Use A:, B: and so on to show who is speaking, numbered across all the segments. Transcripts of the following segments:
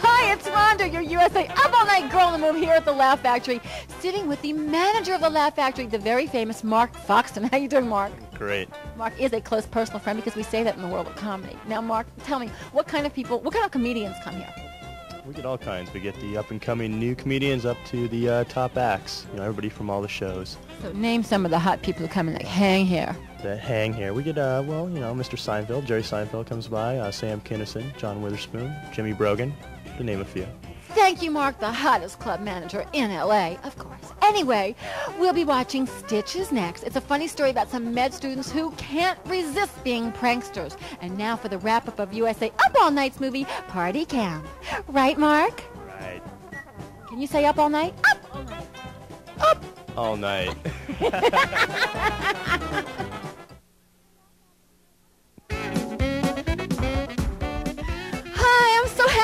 A: Hi, it's Rhonda, your USA Up All Night girl in the room here at the Laugh Factory, sitting with the manager of the Laugh Factory, the very famous Mark Foxton. How you doing, Mark?
B: Great.
A: Mark is a close personal friend because we say that in the world of comedy. Now, Mark, tell me, what kind of comedians come here?
B: We get all kinds. We get the up-and-coming new comedians up to the top acts. You know, everybody from all the shows.
A: So name some of the hot people who come and like hang here.
B: That hang here. We get, well, you know, Mr. Seinfeld, Jerry Seinfeld comes by, Sam Kinison, John Witherspoon, Jimmy Brogan, to name a few.
A: Thank you, Mark, the hottest club manager in L.A., of course. Anyway, we'll be watching Stitches next. It's a funny story about some med students who can't resist being pranksters. And now for the wrap-up of USA Up All Night's movie, Party Camp. Right, Mark?
B: Right.
A: Can you say up all night? Up all night. Up
B: all night.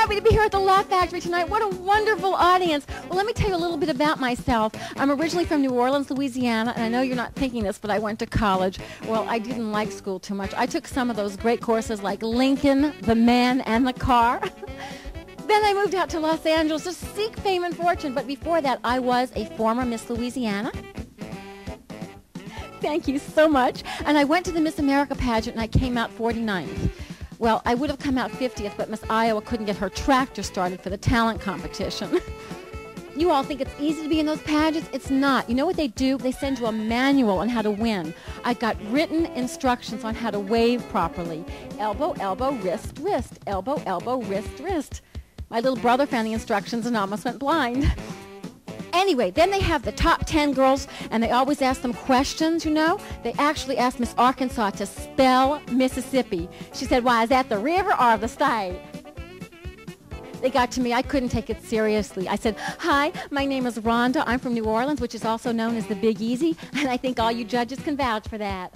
A: To be here at the Laugh Factory tonight. What a wonderful audience. Well, let me tell you a little bit about myself. I'm originally from New Orleans, Louisiana, and I know you're not thinking this, but I went to college. Well, I didn't like school too much. I took some of those great courses like Lincoln, the Man, and the Car. Then I moved out to Los Angeles to seek fame and fortune, but before that, I was a former Miss Louisiana. Thank you so much. And I went to the Miss America pageant, and I came out 49th. Well, I would have come out 50th, but Miss Iowa couldn't get her tractor started for the talent competition. You all think it's easy to be in those pageants? It's not. You know what they do? They send you a manual on how to win. I got written instructions on how to wave properly. Elbow, elbow, wrist, wrist. Elbow, elbow, wrist, wrist. My little brother found the instructions and almost went blind. Anyway, then they have the top 10 girls, and they always ask them questions, you know. They actually asked Miss Arkansas to spell Mississippi. She said, why, is that the river or the state? They got to me. I couldn't take it seriously. I said, hi, my name is Rhonda. I'm from New Orleans, which is also known as the Big Easy, and I think all you judges can vouch for that.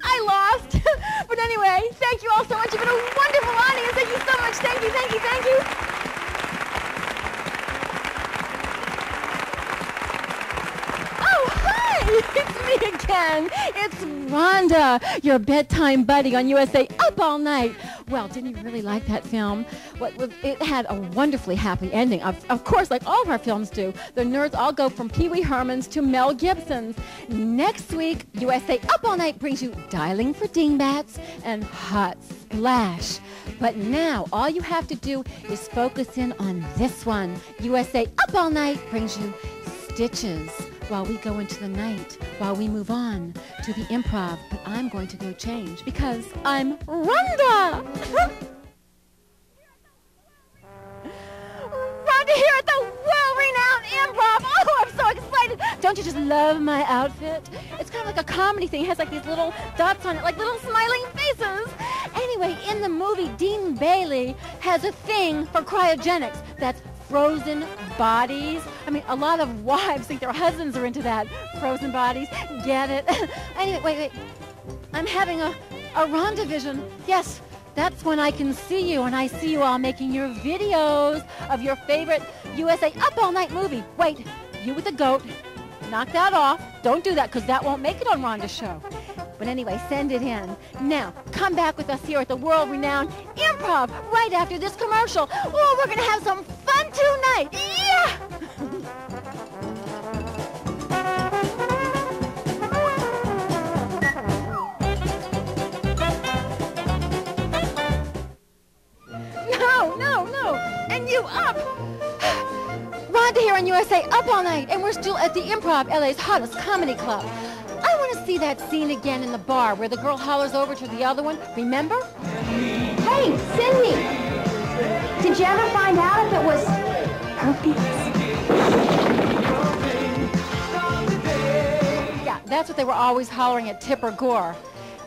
A: I lost. But anyway, thank you all so much. You've been a wonderful audience. Thank you so much. Thank you, thank you, thank you. It's me again. It's Rhonda, your bedtime buddy on USA Up All Night. Well, didn't you really like that film? It had a wonderfully happy ending. Of course, like all of our films do. The nerds all go from Pee Wee Herman's to Mel Gibson's. Next week, USA Up All Night brings you Dialing for Dingbats and Hot Splash. But now, all you have to do is focus in on this one. USA Up All Night brings you Stitches. While we go into the night, while we move on to the improv, but I'm going to go change because I'm Rhonda! Rhonda here at the world-renowned improv! Oh, I'm so excited! Don't you just love my outfit? It's kind of like a comedy thing. It has like these little dots on it, like little smiling faces. Anyway, in the movie, Dean Bailey has a thing for cryogenics. That's frozen bodies. I mean, a lot of wives think their husbands are into that. Frozen bodies. Get it? Anyway, wait. I'm having a Rhonda vision. Yes, that's when I can see you, and I see you all making your videos of your favorite USA Up All Night movie. Wait, you with the goat. Knock that off. Don't do that, because that won't make it on Rhonda's show. But anyway, send it in. Now, come back with us here at the world-renowned improv right after this commercial. Oh, we're going to have some fun tonight. Yeah! No. And you up. Rhonda here on USA Up All Night, and we're still at the Improv, LA's hottest comedy club. I want to see that scene again in the bar where the girl hollers over to the other one. Remember?
C: Hey, Cindy! Did you ever find out if it was herpes?
A: Yeah, that's what they were always hollering at Tipper Gore.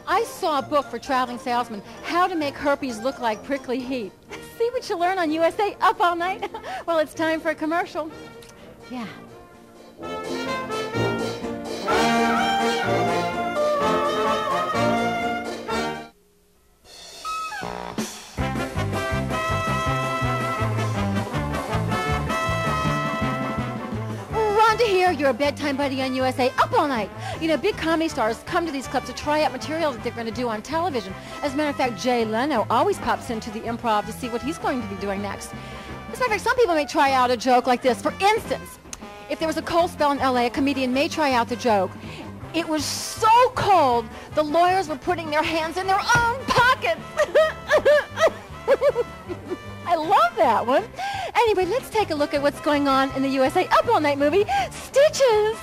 A: I saw a book for traveling salesmen, How to Make Herpes Look Like Prickly Heat. See what you learn on USA Up All Night? Well, it's time for a commercial. Yeah. Rhonda here, your bedtime buddy on USA, up all night. You know, big comedy stars come to these clubs to try out material that they're going to do on television. As a matter of fact, Jay Leno always pops into the Improv to see what he's going to be doing next. As a matter of fact, some people may try out a joke like this. For instance, if there was a cold spell in LA, a comedian may try out the joke. It was so cold, the lawyers were putting their hands in their own pockets. I love that one. Anyway, let's take a look at what's going on in the USA Up All Night movie, Stitches.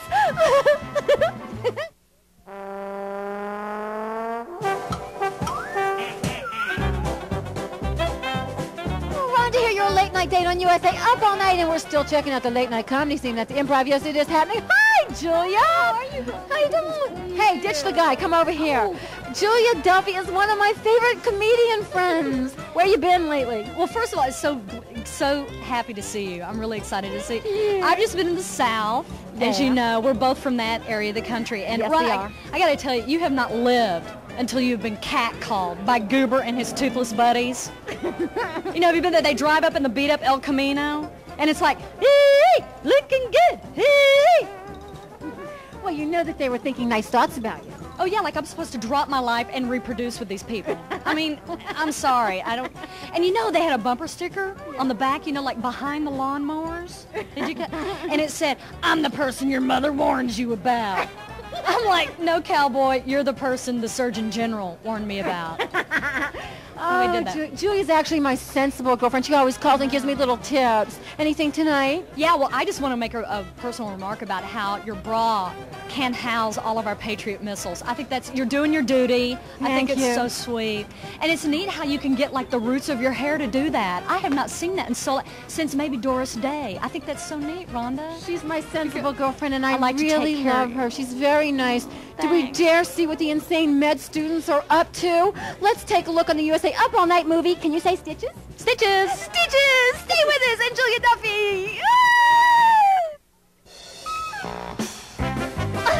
A: Rhonda here, your late night date on USA Up All Night, and we're still checking out the late night comedy scene at the Improv. Yes, it is happening. Hi, Julia. How are you? How you doing? Hey, ditch the guy. Come over here. Julia Duffy is one of my favorite comedian friends. Where you been lately?
D: Well, first of all, it's so happy to see you. I'm really excited to see you. I've just been in the South.
A: Yeah.
D: As you know, we're both from that area of the country. And
A: Yes, we
D: Ron,
A: are.
D: I got to tell you, you have not lived until you've been catcalled by Goober and his toothless buddies. You know, have you been there? They drive up in the beat-up El Camino, and it's like, hey, looking good, hey.
A: Well, you know that they were thinking nice thoughts about you.
D: Oh, yeah, like I'm supposed to drop my life and reproduce with these people. I mean, I'm sorry. I don't... And you know they had a bumper sticker on the back, you know, like behind the lawnmowers? Did you get... And it said, I'm the person your mother warns you about. I'm like, no, cowboy, you're the person the Surgeon General warned me about.
A: Oh,
D: we did that.
A: Julia's actually my sensible girlfriend. She always calls and gives me little tips. Anything tonight?
D: Yeah, well, I just want to make a personal remark about how your bra can house all of our Patriot missiles. I think you're doing your duty. I think
A: Thank
D: it's
A: you.
D: so sweet. And it's neat how you can get like the roots of your hair to do that. I have not seen that since maybe Doris Day. I think that's so neat, Rhonda.
A: She's my sensible girlfriend, and I
D: like to take
A: really
D: care
A: love
D: of
A: her. She's very nice. Do we
D: Thanks.
A: dare see what the insane med students are up to? Let's take a look on the USA Up All Night movie. Can you say Stitches? Stitches! Stitches! Stay with us, and Julia Duffy!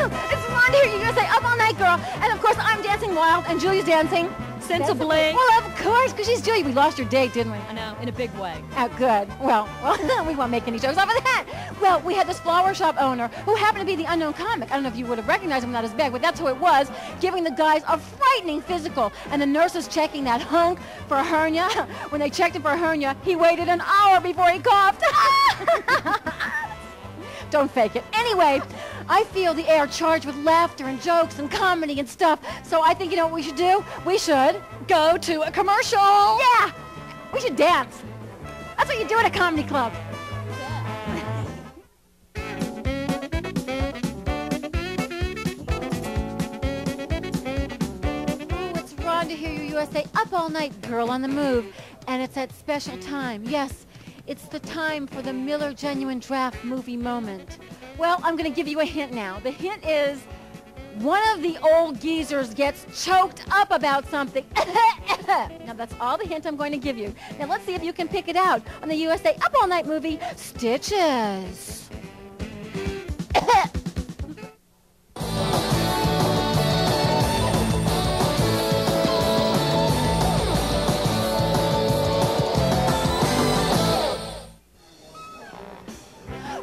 A: It's Rhonda here, your USA Up All Night girl. And of course, I'm dancing wild, and Julia's dancing
D: Sensibly.
A: Well, of course, because she's Julia. We lost your date, didn't we?
D: I know, in a big way.
A: Oh, good. Well, we won't make any jokes off of that. Well, we had this flower shop owner who happened to be the unknown comic. I don't know if you would have recognized him without his bag, but that's who it was, giving the guys a frightening physical. And the nurses checking that hunk for a hernia. When they checked him for a hernia, he waited an hour before he coughed. Don't fake it. Anyway, I feel the air charged with laughter and jokes and comedy and stuff. So I think, you know what we should do? We should
D: Go to a commercial.
A: yeah! We should dance. That's what you do at a comedy club. Oh, it's Rhonda here, your USA Up All Night girl on the move. And it's that special time. Yes, it's the time for the Miller Genuine Draft movie moment. Well, I'm going to give you a hint now. The hint is one of the old geezers gets choked up about something. Now, that's all the hint I'm going to give you. Now, let's see if you can pick it out on the USA Up All Night movie, Stitches.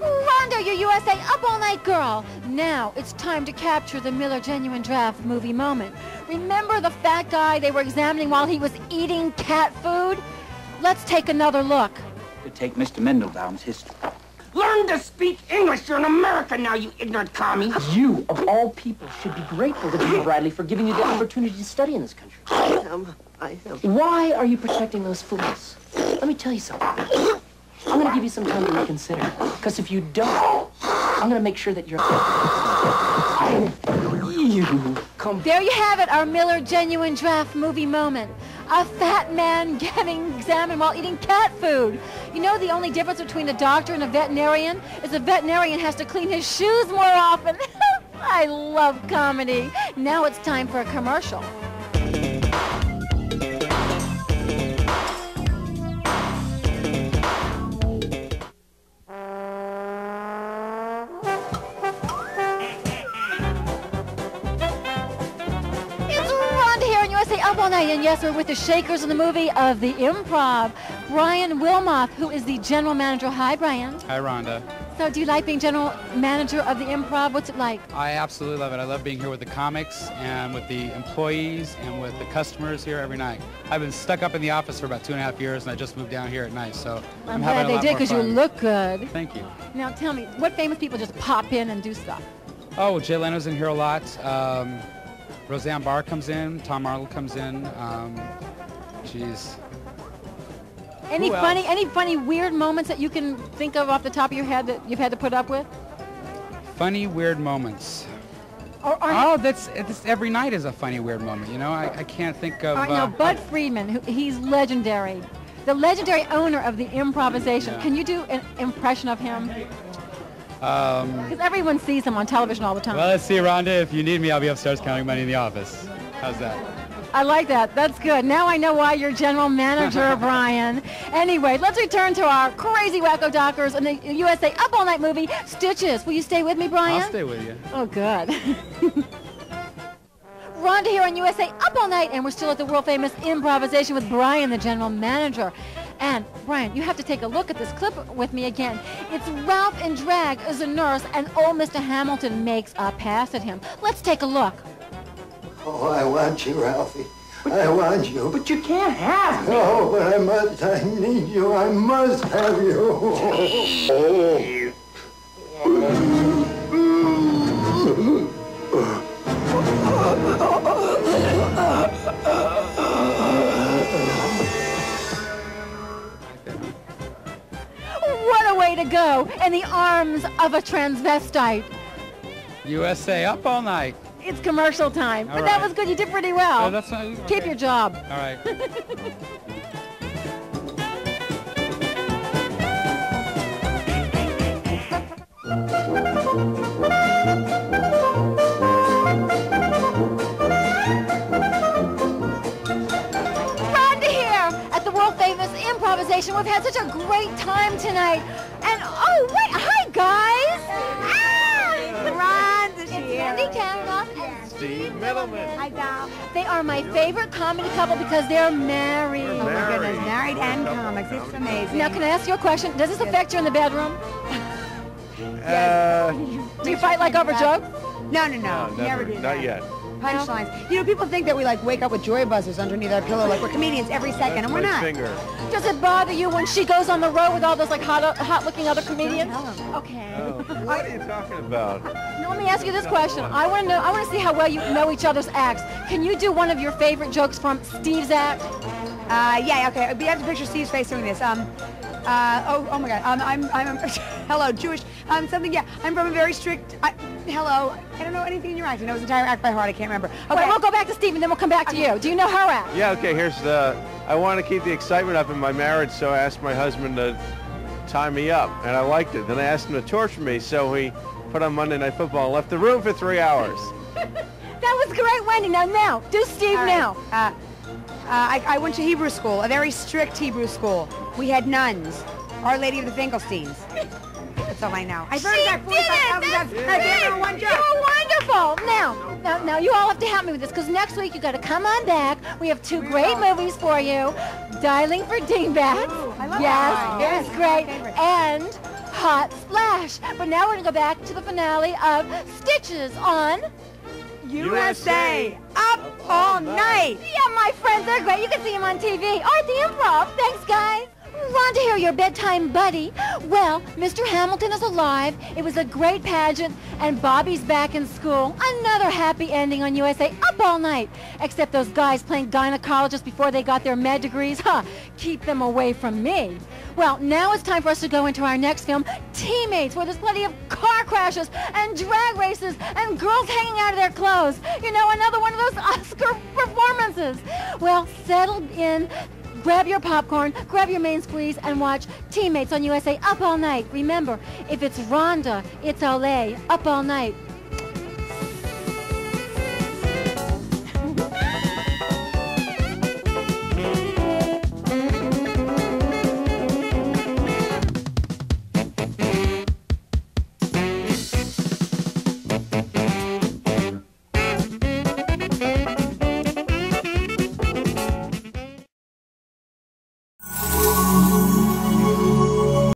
A: Rhonda, your USA Up All Night girl. Now it's time to capture the Miller Genuine Draft movie moment. Remember the fat guy they were examining while he was eating cat food? Let's take another look.
E: To take Mr. Mendelbaum's history. Learn to speak English. You're an American now, you ignorant commie.
F: You, of all people, should be grateful to Jimmy Bradley for giving you the opportunity to study in this country.
G: I am.
F: Why are you protecting those fools? Let me tell you something. I'm going to give you some time to reconsider. Because if you don't, I'm going to make sure that you're... You come...
A: There you have it, our Miller Genuine Draft movie moment. A fat man getting examined while eating cat food. You know the only difference between a doctor and a veterinarian is a veterinarian has to clean his shoes more often. I love comedy. Now it's time for a commercial. Up All Night, and yes, we're with the Shakers in the movie of the Improv. Brian Wilmoth, who is the general manager. Hi, Brian.
H: Hi, Rhonda.
A: So do you like being general manager of the Improv? What's it like?
G: I absolutely love it. I love being here with the comics and with the employees and with the customers here every night. I've been stuck up in the office for about 2.5 years, and I just moved down here at night, so
A: I'm
G: having
A: glad
G: a
A: they
G: lot
A: did
G: more
A: because you
G: fun.
A: look good.
G: Thank you.
A: Now tell me, what famous people just pop in and do stuff?
G: Oh, well, Jay Leno's in here a lot. Roseanne Barr comes in. Tom Arnold comes in. Jeez.
A: Any
G: Who
A: funny weird moments that you can think of off the top of your head that you've had to put up with?
G: Funny, weird moments.
A: Or
G: That's every night is a funny, weird moment. You know, I can't think of.
A: all right, now Bud Friedman, he's legendary. The legendary owner of the improvisation.
G: Yeah.
A: Can you do an impression of him?
G: Um,
A: Because everyone sees him on television all the time.
G: well, let's see, Rhonda. If you need me, I'll be upstairs counting money in the office. How's that?
A: I like that. That's good. Now I know why you're general manager, Brian. Anyway, let's return to our crazy wacko dockers and the USA Up All Night movie, Stitches. Will you stay with me, Brian?
G: I'll stay with you.
A: Oh, good. Rhonda here on USA Up All Night, and we're still at the world-famous improvisation with Brian, the general manager. And, Brian, you have to take a look at this clip with me again. It's Ralph in drag as a nurse, and old Mr. Hamilton makes a pass at him. Let's take a look.
H: Oh, I want you, Ralphie. I want you.
E: But you can't have me.
H: Oh, but I must. I need you. I must have you.
A: What a way to go in the arms of a transvestite.
G: USA Up All Night.
A: It's commercial time.
G: All
A: But that
G: right.
A: was good. You did pretty well.
G: Oh, that's not, okay.
A: Keep your job.
G: All right.
A: Rhonda here at the world-famous improvisation. We've had such a great time tonight. And, oh, wait, hi, guys. Rhonda, it's Cindy Karoff and Steve Middleman.
I: Hi, Dom.
A: They are my favorite comedy couple because they're married.
I: Oh, my goodness. Married and comics. It's amazing.
A: Now, can I ask you a question? Does this affect you in the bedroom? Do you fight like over jokes?
I: No, never do that.
J: Not yet.
I: Punchlines. You know, people think that we like wake up with joy buzzers underneath our pillow, like we're comedians every second, and we're
J: My
I: not.
J: finger.
A: Does it bother you when she goes on the road with all those like hot-looking other comedians?
I: Tell 'em.
A: Okay.
J: What are you talking about?
A: Now let me ask you this question. I want to see how well you know each other's acts. Can you do one of your favorite jokes from Steve's act?
I: Yeah, okay. We have to picture Steve's face doing this. Oh my God. I'm hello, Jewish. Something. Yeah. I'm from a very strict. Hello. I don't know anything in your act. I know his entire act by heart. I can't remember. Okay.
A: Wait, we'll go back to Steve and then we'll come back to you. Do you know her act?
J: Yeah, okay, here's the... I want to keep the excitement up in my marriage, so I asked my husband to tie me up, and I liked it. Then I asked him to torture me, so he put on Monday Night Football and left the room for 3 hours.
A: That was great, Wendy. Now, do Steve
I: All right.
A: now.
I: I went to Hebrew school, a very strict Hebrew school. We had nuns. Our Lady of the Finkelsteins. That's all I know. I've heard that 45,000 times. I can't remember one joke.
A: You were wonderful. Now, you all have to help me with this because next week you got to come on back. We have two great movies for you: Dialing for Dingbats.
I: I love
A: yes,
I: that.
A: it was great,
I: My favorite.
A: and Hot Splash. But now we're gonna go back to the finale of Stitches on.
I: USA Up All Night.
A: Yeah, my friends, they're great. You can see them on TV or at the Improv. Thanks, guys. Rhonda here, your bedtime buddy. Well, Mr. Hamilton is alive. It was a great pageant, and Bobby's back in school. Another happy ending on USA Up All Night. Except those guys playing gynecologists before they got their med degrees. Keep them away from me. Well, now it's time for us to go into our next film, Teammates, where there's plenty of car crashes and drag races and girls hanging out of their clothes. You know, another one of those Oscar performances. Well, settle in. Grab your popcorn, grab your main squeeze, and watch Teammates on USA Up All Night. Remember, if it's Rhonda, it's LA, Up All Night.